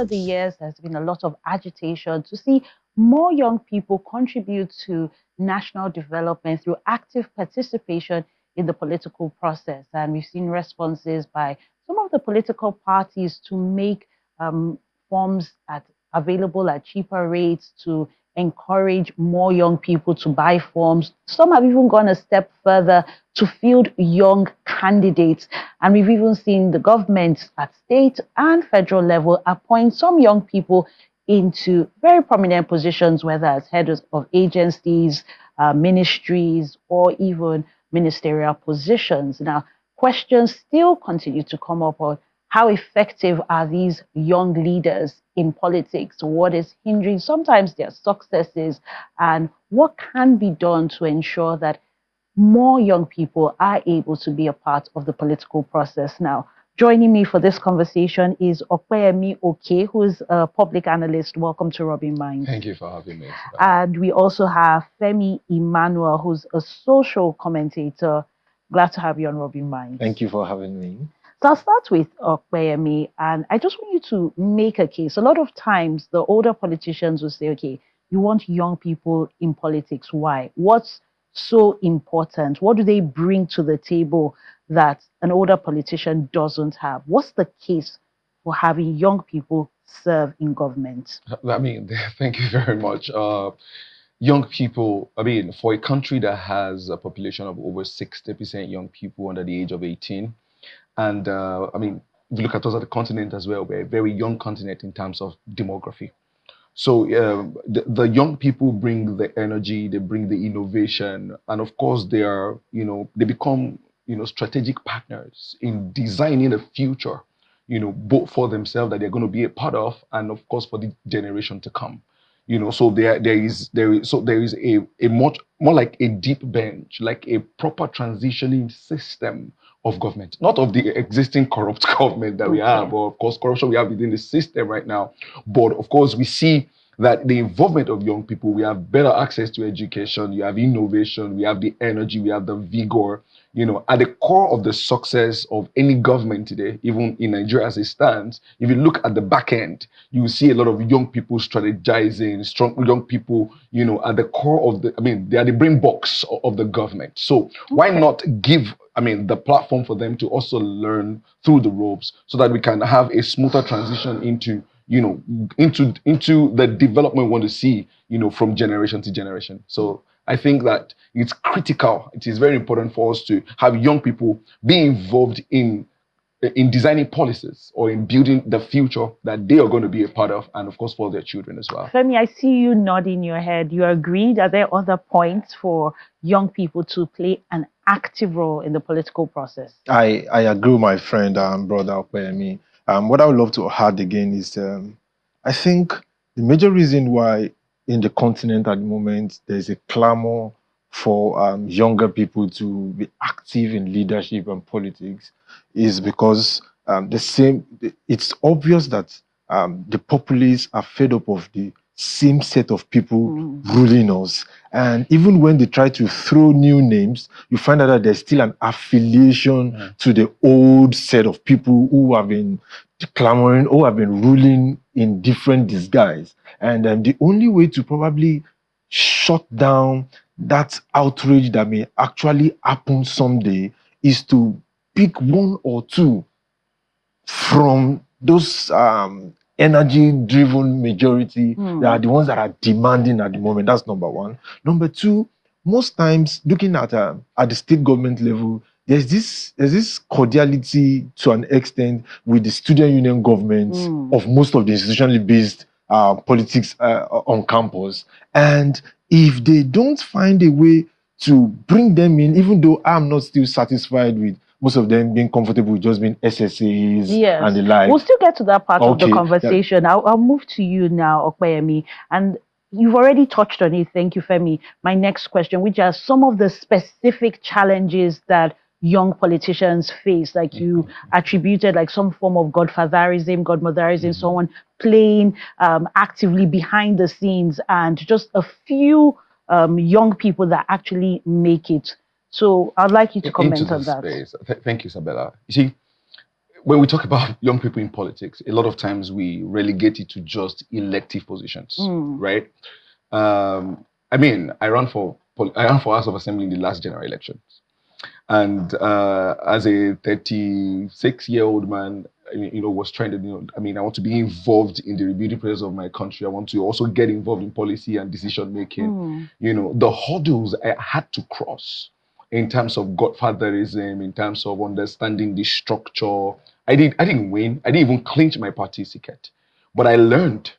over the years, there's been a lot of agitation to see more young people contribute to national development through active participation in the political process. And we've seen responses by some of the political parties to make forms available at cheaper rates to encourage more young people to buy forms. Some have even gone a step further to field young candidates. And we've even seen the government at state and federal level appoint some young people into very prominent positions, whether as heads of agencies, ministries, or even ministerial positions. Now, questions still continue to come up on how effective are these young leaders in politics? What is hindering sometimes their successes? And what can be done to ensure that more young people are able to be a part of the political process? Now, joining me for this conversation is Opeyemi Oke, who is a public analyst. Welcome to Rubbin'minds. Thank you for having me. And we also have Femi Emmanuel, who's a social commentator. Glad to have you on Rubbin'minds. Thank you for having me. So I'll start with Opeyemi, and I just want you to make a case. A lot of times, the older politicians will say, okay, you want young people in politics. Why? What's so important? What do they bring to the table that an older politician doesn't have? What's the case for having young people serve in government? I mean, thank you very much. Young people, I mean, for a country that has a population of over 60% young people under the age of 18, and I mean, if you look at us at the continent as well, we're a very young continent in terms of demography. So the young people bring the energy, they bring the innovation, and of course they are, they become, strategic partners in designing a future, both for themselves that they're going to be a part of, and of course for the generation to come. So there is a much more like a deep bench, like a proper transitioning system of government, not of the existing corrupt government that we have, or of course corruption we have within the system right now. But of course we see that the involvement of young people, we have better access to education, you have innovation, we have the energy, we have the vigor. At the core of the success of any government today, even in Nigeria as it stands, if you look at the back end, you will see a lot of young people strategizing, strong young people, at the core of they are the brain box of the government. So why not give, the platform for them to also learn through the ropes so that we can have a smoother transition into the development we want to see, from generation to generation. So I think that it's critical. It is very important for us to have young people be involved in designing policies or in building the future that they are going to be a part of, and of course for their children as well. Femi, I see you nodding your head. You agree? Are there other points for young people to play an active role in the political process? I agree with my friend and brother Opeyemi. What I would love to add again is I think the major reason why in the continent at the moment there's a clamor for younger people to be active in leadership and politics is because it's obvious that the populists are fed up of the same set of people ruling us. And even when they try to throw new names, you find out that there's still an affiliation to the old set of people who have been clamoring, who have been ruling in different disguise. And the only way to probably shut down that outrage that may actually happen someday is to pick one or two from those energy-driven majority that are the ones that are demanding at the moment. That's number one. Number two, most times looking at the state government level, there's this cordiality to an extent with the student union governments of most of the institutionally based politics on campus. And if they don't find a way to bring them in, even though I'm not still satisfied with most of them being comfortable with just being SSAs and the like. We'll still get to that part of the conversation. Yeah. I'll move to you now, Opeyemi. And you've already touched on it. Thank you, Femi. My next question, which are some of the specific challenges that young politicians face, like you attributed like some form of godmotherism, someone playing actively behind the scenes, and just a few young people that actually make it. So I'd like you to comment on that. Thank you, Isabella. You see, when we talk about young people in politics, a lot of times we relegate it to just elective positions, right? I mean, I ran for House of Assembly in the last general elections, and as a 36-year-old man, was trying to, I want to be involved in the rebuilding process of my country. I want to also get involved in policy and decision making. The hurdles I had to cross in terms of godfatherism, in terms of understanding the structure. I didn't win. I didn't even clinch my party ticket, but I learned.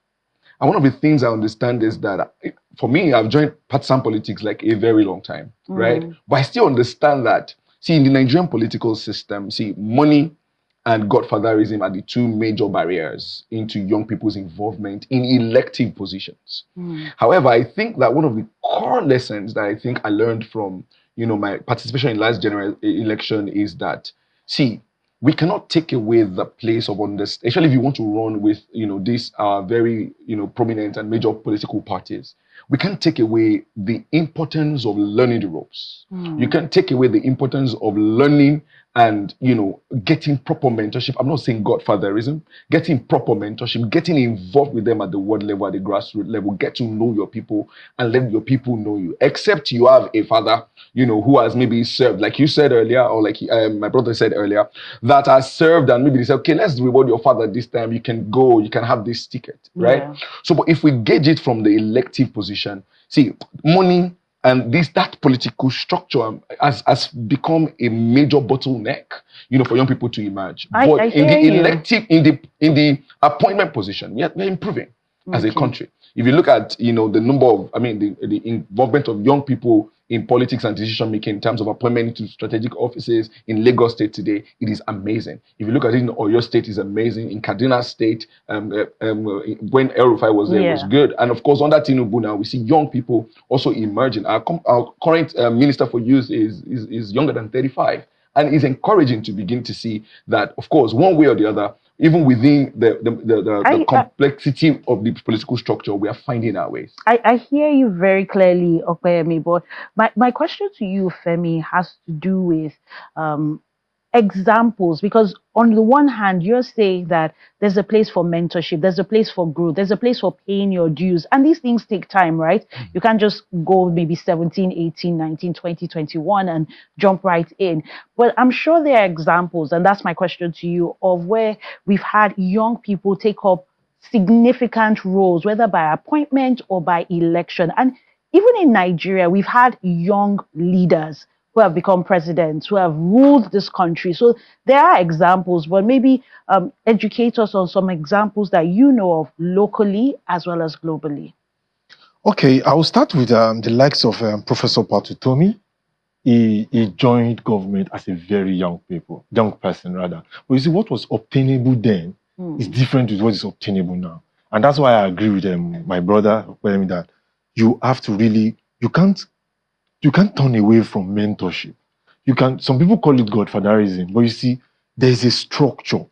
And one of the things I understand is that for me, I've joined partisan politics like a very long time, right? But I still understand that, see, in the Nigerian political system, see, money and godfatherism are the two major barriers into young people's involvement in elective positions. However, I think that one of the core lessons that I think I learned from, my participation in last general election is that, see, we cannot take away the place of understanding, especially if you want to run with, these very, prominent and major political parties. We can't take away the importance of learning the ropes. You can't take away the importance of learning and, getting proper mentorship. I'm not saying godfatherism, getting proper mentorship, getting involved with them at the ward level, at the grassroots level, get to know your people and let your people know you. Except you have a father, who has maybe served, like you said earlier, or like my brother said earlier, that has served and maybe they say, okay, let's reward your father this time. You can go, you can have this ticket, right? Yeah. So, but if we gauge it from the elective position, see, money and that political structure has become a major bottleneck, for young people to emerge. But in the elective, in the appointment position, we're improving as a country. If you look at, the number of, the involvement of young people in politics and decision making in terms of appointment into strategic offices in Lagos State today, it is amazing. If you look at it in Oyo State, it's amazing. In Kaduna State, when El Rufai was there, it was good. And of course, under Tinubu now, we see young people also emerging. Our current Minister for Youth is younger than 35. And it's encouraging to begin to see that, of course, one way or the other, even within the complexity of the political structure, we are finding our ways. I hear you very clearly, Opeyemi, but my question to you, Femi, has to do with examples, because on the one hand, you're saying that there's a place for mentorship, there's a place for growth, there's a place for paying your dues, and these things take time, right? You can't just go maybe 17, 18, 19, 20, 21 and jump right in. But I'm sure there are examples, and that's my question to you, of where we've had young people take up significant roles, whether by appointment or by election. And even in Nigeria, we've had young leaders who have become presidents, who have ruled this country. So there are examples, but maybe educate us on some examples that you know of locally as well as globally. Okay, I will start with the likes of Professor Patutomi. He joined government as a very young person rather. But you see, what was obtainable then is different with what is obtainable now. And that's why I agree with my brother, that you have to really, you can't turn away from mentorship. Some people call it godfatherism, but you see, there's a structure.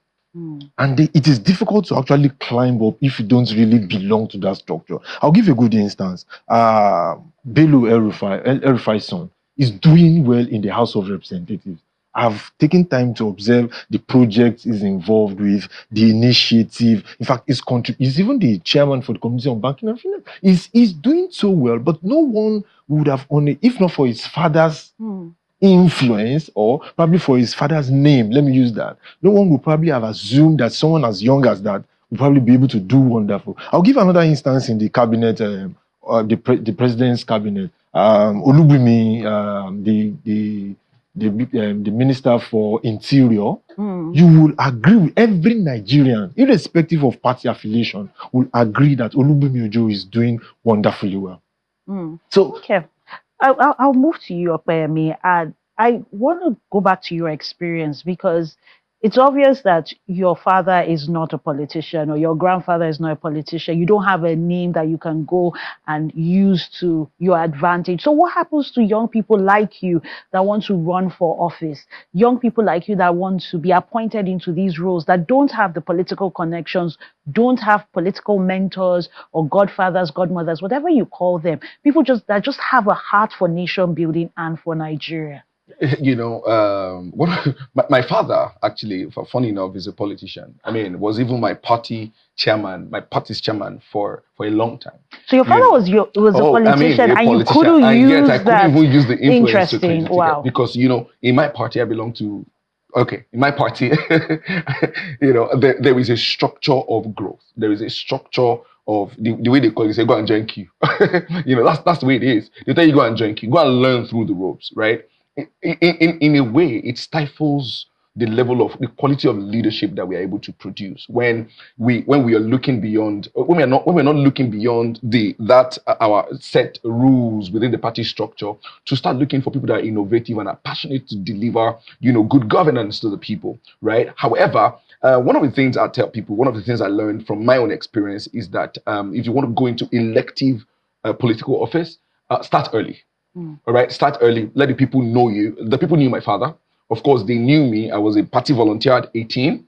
And it is difficult to actually climb up if you don't really belong to that structure. I'll give you a good instance. Bello El Rufai's son is doing well in the House of Representatives. I've taken time to observe the projects he's involved with, the initiative. In fact, he's even the chairman for the Committee on Banking and Finance. He's doing so well, but no one would have if not for his father's influence, or probably for his father's name, let me use that, no one would probably have assumed that someone as young as that would probably be able to do wonderful. I'll give another instance in the cabinet, the president's cabinet. Olubunmi, the Minister for Interior, you will agree with every Nigerian, irrespective of party affiliation, will agree that Olubunmi Ojo is doing wonderfully well. So, okay, I'll move to you, Opeyemi, and I want to go back to your experience, because it's obvious that your father is not a politician or your grandfather is not a politician. You don't have a name that you can go and use to your advantage. So what happens to young people like you that want to run for office? Young people like you that want to be appointed into these roles that don't have the political connections, don't have political mentors or godfathers, godmothers, whatever you call them. People that just have a heart for nation building and for Nigeria. My father actually, funny enough, is a politician. I mean, was even my party's chairman for a long time. So your You father know, was a oh, I mean, politician, a and you politician, couldn't and yet I use couldn't that. even use the influence to clinch Interesting. the ticket Wow. because in my party I belong to. Okay, in my party, there is a structure of growth. There is a structure of the way they call it. They say, go and join queue. That's the way it is. They tell you go and join queue, go and learn through the ropes, right? In a way, it stifles the level of the quality of leadership that we are able to produce when we are looking beyond when we're not looking beyond our set rules within the party structure to start looking for people that are innovative and are passionate to deliver good governance to the people, right? However, one of the things I tell people, one of the things I learned from my own experience is that if you want to go into elective political office, start early. All right, start early. Let the people know you. The people knew my father. Of course, they knew me. I was a party volunteer at 18,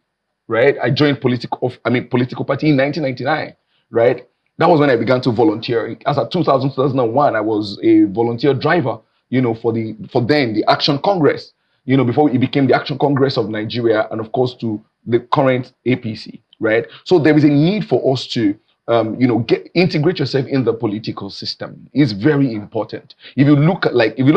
right? I joined political party in 1999, right? That was when I began to volunteer. As of 2001, I was a volunteer driver, for then the Action Congress, before it became the Action Congress of Nigeria, and of course to the current APC, right? So there is a need for us to integrate yourself in the political system. Is very important. If you look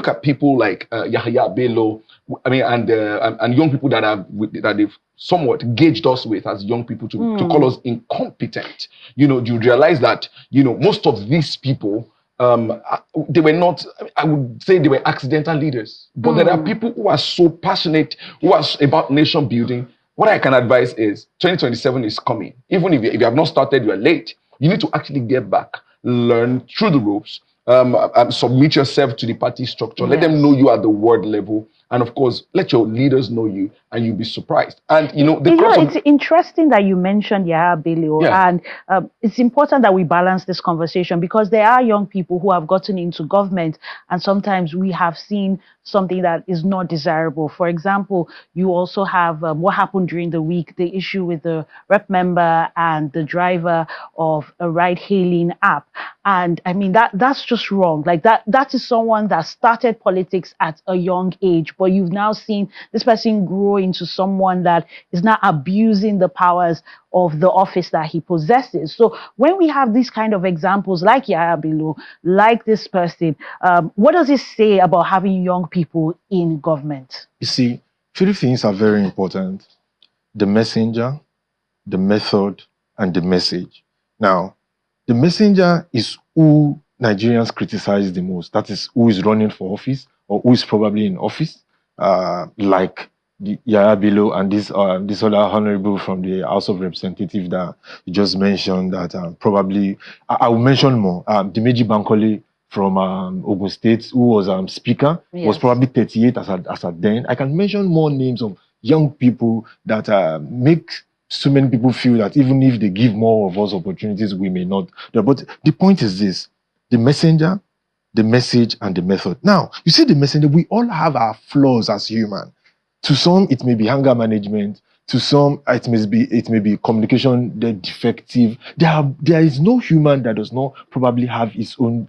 at people like Yahya Bello, I mean, and young people that they've somewhat gauged us with as young people to call us incompetent. You realize that most of these people they were not. I would say they were accidental leaders, but there are people who are so passionate, who are about nation building. What I can advise is 2027 is coming. Even if you have not started, you are late. You need to actually get back, learn through the ropes, submit yourself to the party structure. Let them know you at the ward level, and of course, let your leaders know you, and you'll be surprised. And It's interesting that you mentioned Yahya Bello, Yeah. and it's important that we balance this conversation because there are young people who have gotten into government, and sometimes we have seen something that is not desirable. For example, you also have what happened during the week, the issue with the rep member and the driver of a ride-hailing app. And I mean that's just wrong. Like that is someone that started politics at a young age, but you've now seen this person grow into someone that is now abusing the powers of the office that he possesses. So when we have these kind of examples like Yahya Bello, like this person, what does it say about having young people in government? You see, three things are very important: the messenger, the method, and the message. Now, the messenger is who Nigerians criticize the most. That is who is running for office or who is probably in office, like the Yahya Bello and this other honorable from the House of Representatives that you just mentioned. That probably I will mention more. Dimeji Bankole from Ogun State, who was speaker, was probably 38 as at then. I can mention more names of young people that make so many people feel that even if they give more of us opportunities, we may not. But the point is this: the messenger, the message, and the method. Now, you see, the messenger, we all have our flaws as human. To some, it may be anger management. To some, it may be communication defective. There is no human that does not probably have his own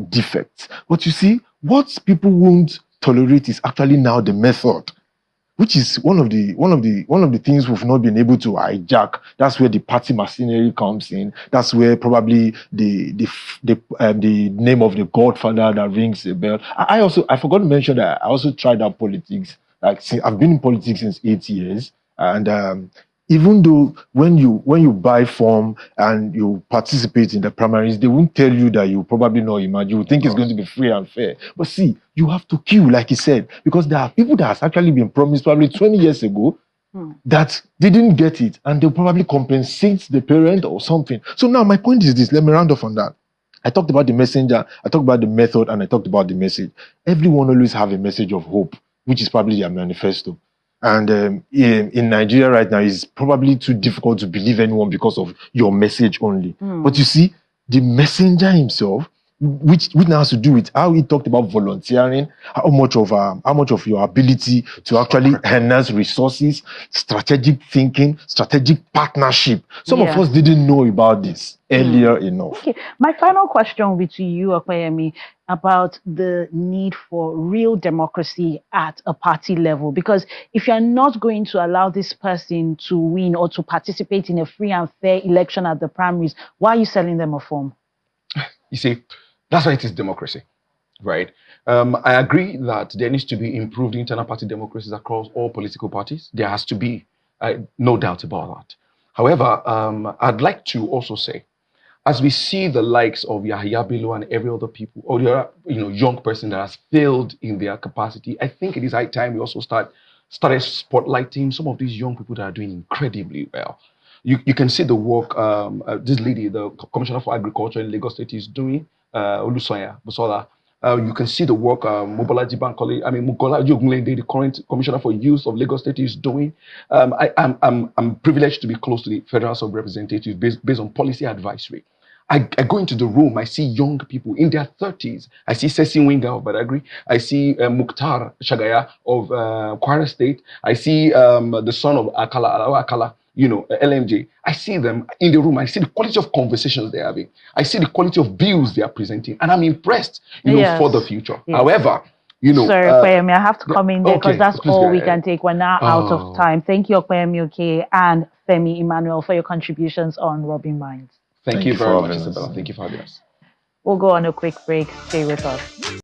defects. But you see, what people won't tolerate is actually now the method, which is one of the things we've not been able to hijack. That's where the party machinery comes in. That's where probably the name of the godfather that rings a bell. I forgot to mention that I also tried out politics. I've been in politics since 8 years, and even though when you buy form and you participate in the primaries, they won't tell you that you probably not imagine. You think it's going to be free and fair. But see, you have to queue, like he said, because there are people that has actually been promised probably 20 years ago that didn't get it, and they'll probably compensate the parent or something. So now my point is this, let me round off on that. I talked about the messenger, I talked about the method, and I talked about the message. Everyone always have a message of hope, which is probably their manifesto. And in Nigeria right now, it's probably too difficult to believe anyone because of your message only. But you see, the messenger himself, which now has to do with how he talked about volunteering, how much of your ability to actually enhance resources, strategic thinking, strategic partnership. Some of us didn't know about this earlier enough. Okay, my final question will be to you, Okoyemi. about the need for real democracy at a party level. Because if you're not going to allow this person to win or to participate in a free and fair election at the primaries, why are you selling them a form? You see, that's why it is democracy, right? I agree that there needs to be improved internal party democracies across all political parties. There has to be, no doubt about that. However, I'd like to also say, as we see the likes of Yahya Bello and every other people, or the young person that has failed in their capacity, I think it is high time we also started spotlighting some of these young people that are doing incredibly well. You can see the work this lady, the Commissioner for Agriculture in Lagos State, is doing, Olusoya Busola. You can see the work Mobolaji Bankole, Mukola Ogunlende, the current Commissioner for Youth of Lagos State, is doing. I'm privileged to be close to the Federal House of Representatives based on policy advisory. I go into the room, I see young people in their 30s. I see Ceci Winga of Badagry. I see Mukhtar Shagaya of Kwara State. I see the son of Akala, LMJ. I see them in the room. I see the quality of conversations they're having. I see the quality of bills they are presenting. And I'm impressed, for the future. Yes. However, sorry, Okoyemi, I have to come in there because that's all we can take. We're now out of time. Thank you, Okoyemi Oke and Femi Emmanuel, for your contributions on Rubbin'minds. Thank you very much, Isabella. Thank you for having us. We'll go on a quick break. Stay with us.